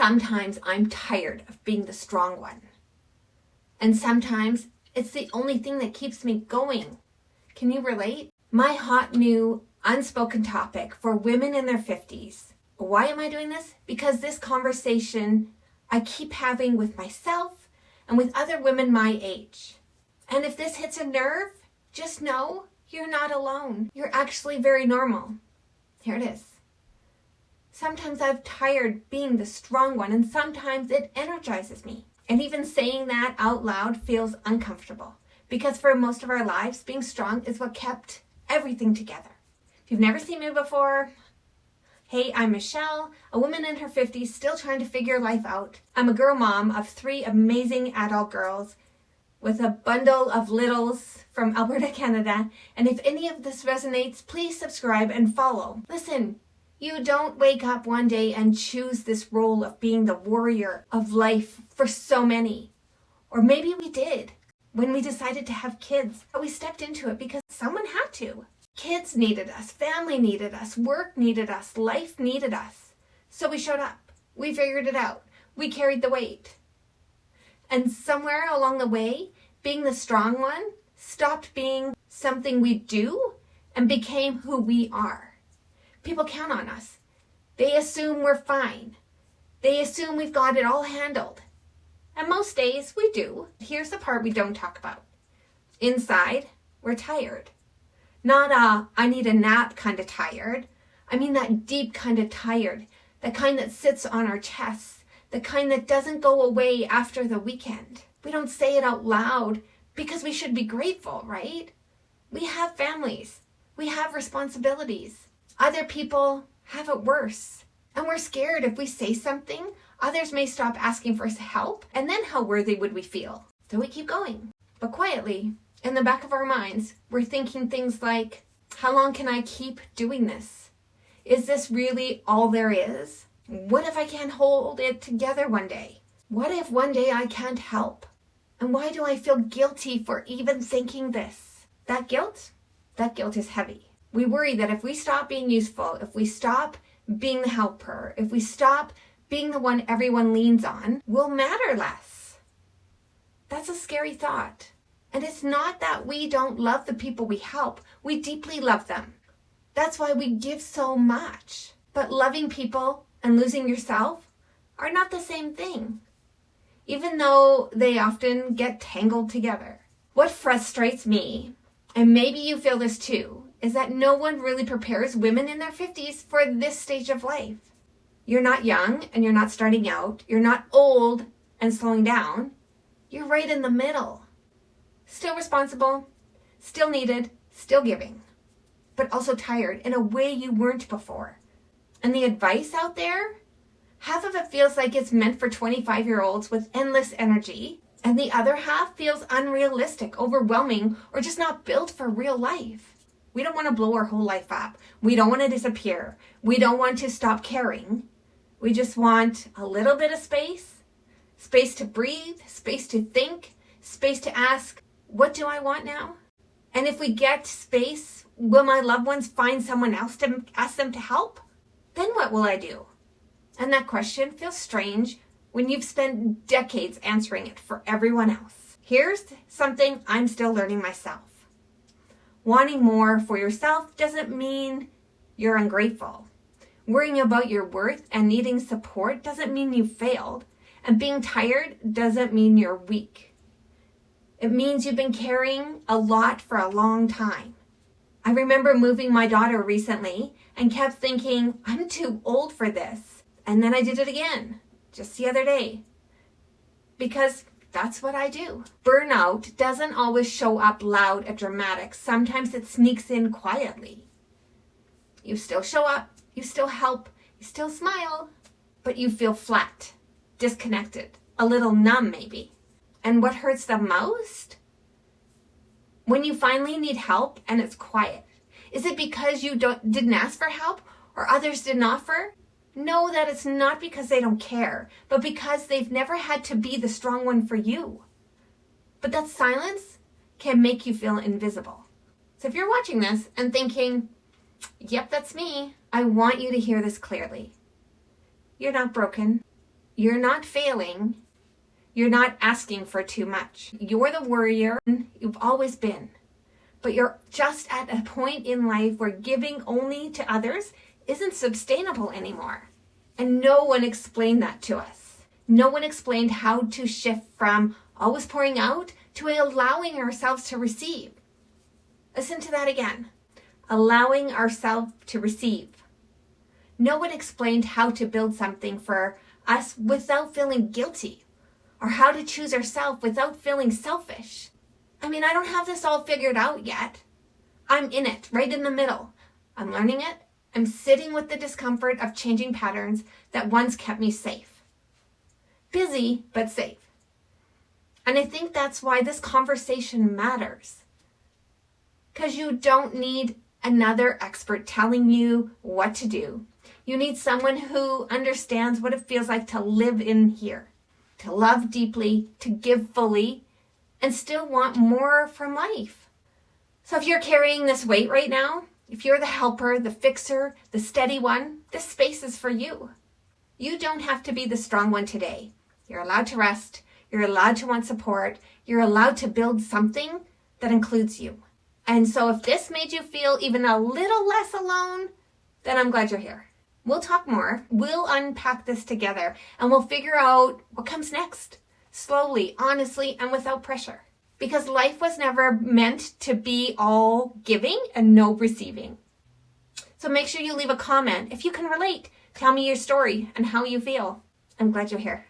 Sometimes I'm tired of being the strong one. And sometimes it's the only thing that keeps me going. Can you relate? My hot new unspoken topic for women in their 50s. Why am I doing this? Because this conversation I keep having with myself and with other women my age. And if this hits a nerve, just know you're not alone. You're actually very normal. Here it is. Sometimes I'm tired being the strong one, and sometimes it energizes me. And even saying that out loud feels uncomfortable, because for most of our lives, being strong is what kept everything together. If you've never seen me before, hey, I'm Michelle, a woman in her 50s still trying to figure life out. I'm a girl mom of 3 amazing adult girls with a bundle of littles from Alberta, Canada. And if any of this resonates, please subscribe and follow. Listen, you don't wake up one day and choose this role of being the warrior of life for so many. Or maybe we did when we decided to have kids. But we stepped into it because someone had to. Kids needed us, family needed us, work needed us, life needed us. So we showed up. We figured it out. We carried the weight. And somewhere along the way, being the strong one stopped being something we do and became who we are. People count on us. They assume we're fine. They assume we've got it all handled. And most days we do. Here's the part we don't talk about. Inside, we're tired. Not I need a nap kind of tired. I mean that deep kind of tired. The kind that sits on our chests. The kind that doesn't go away after the weekend. We don't say it out loud because we should be grateful, right? We have families. We have responsibilities. Other people have it worse. And we're scared if we say something, others may stop asking for help. And then how worthy would we feel? So we keep going. But quietly, in the back of our minds, we're thinking things like, how long can I keep doing this? Is this really all there is? What if I can't hold it together one day? What if one day I can't help? And why do I feel guilty for even thinking this? That guilt is heavy. We worry that if we stop being useful, if we stop being the helper, if we stop being the one everyone leans on, we'll matter less. That's a scary thought. And it's not that we don't love the people we help. We deeply love them. That's why we give so much. But loving people and losing yourself are not the same thing, even though they often get tangled together. What frustrates me, and maybe you feel this too, is that no one really prepares women in their 50s for this stage of life. You're not young and you're not starting out. You're not old and slowing down. You're right in the middle. Still responsible, still needed, still giving, but also tired in a way you weren't before. And the advice out there, half of it feels like it's meant for 25-year-olds with endless energy, and the other half feels unrealistic, overwhelming, or just not built for real life. We don't want to blow our whole life up. We don't want to disappear. We don't want to stop caring. We just want a little bit of space to breathe, space to think, space to ask, what do I want now? And if we get space, will my loved ones find someone else to ask them to help? Then what will I do? And that question feels strange when you've spent decades answering it for everyone else. Here's something I'm still learning myself. Wanting more for yourself doesn't mean you're ungrateful. Worrying about your worth and needing support doesn't mean you failed. And being tired doesn't mean you're weak. It means you've been carrying a lot for a long time. I remember moving my daughter recently and kept thinking, I'm too old for this. And then I did it again, just the other day. Because that's what I do. Burnout doesn't always show up loud and dramatic. Sometimes it sneaks in quietly. You still show up, you still help, you still smile, but you feel flat, disconnected, a little numb maybe. And what hurts the most? When you finally need help and it's quiet. Is it because you didn't ask for help or others didn't offer? Know that it's not because they don't care, but because they've never had to be the strong one for you. But that silence can make you feel invisible. So if you're watching this and thinking, yep, that's me, I want you to hear this clearly. You're not broken. You're not failing. You're not asking for too much. You're the warrior you've always been. But you're just at a point in life where giving only to others isn't sustainable anymore. And no one explained that to us. No one explained how to shift from always pouring out to allowing ourselves to receive. Listen to that again. Allowing ourselves to receive. No one explained how to build something for us without feeling guilty, or how to choose ourselves without feeling selfish. I mean, I don't have this all figured out yet. I'm in it, right in the middle. I'm learning it. I'm sitting with the discomfort of changing patterns that once kept me safe. Busy, but safe. And I think that's why this conversation matters. Because you don't need another expert telling you what to do. You need someone who understands what it feels like to live in here, to love deeply, to give fully, and still want more from life. So if you're carrying this weight right now, if you're the helper, the fixer, the steady one, this space is for you. You don't have to be the strong one today. You're allowed to rest. You're allowed to want support. You're allowed to build something that includes you. And so if this made you feel even a little less alone, then I'm glad you're here. We'll talk more. We'll unpack this together and we'll figure out what comes next. Slowly, honestly, and without pressure. Because life was never meant to be all giving and no receiving. So make sure you leave a comment if you can relate. Tell me your story and how you feel. I'm glad you're here.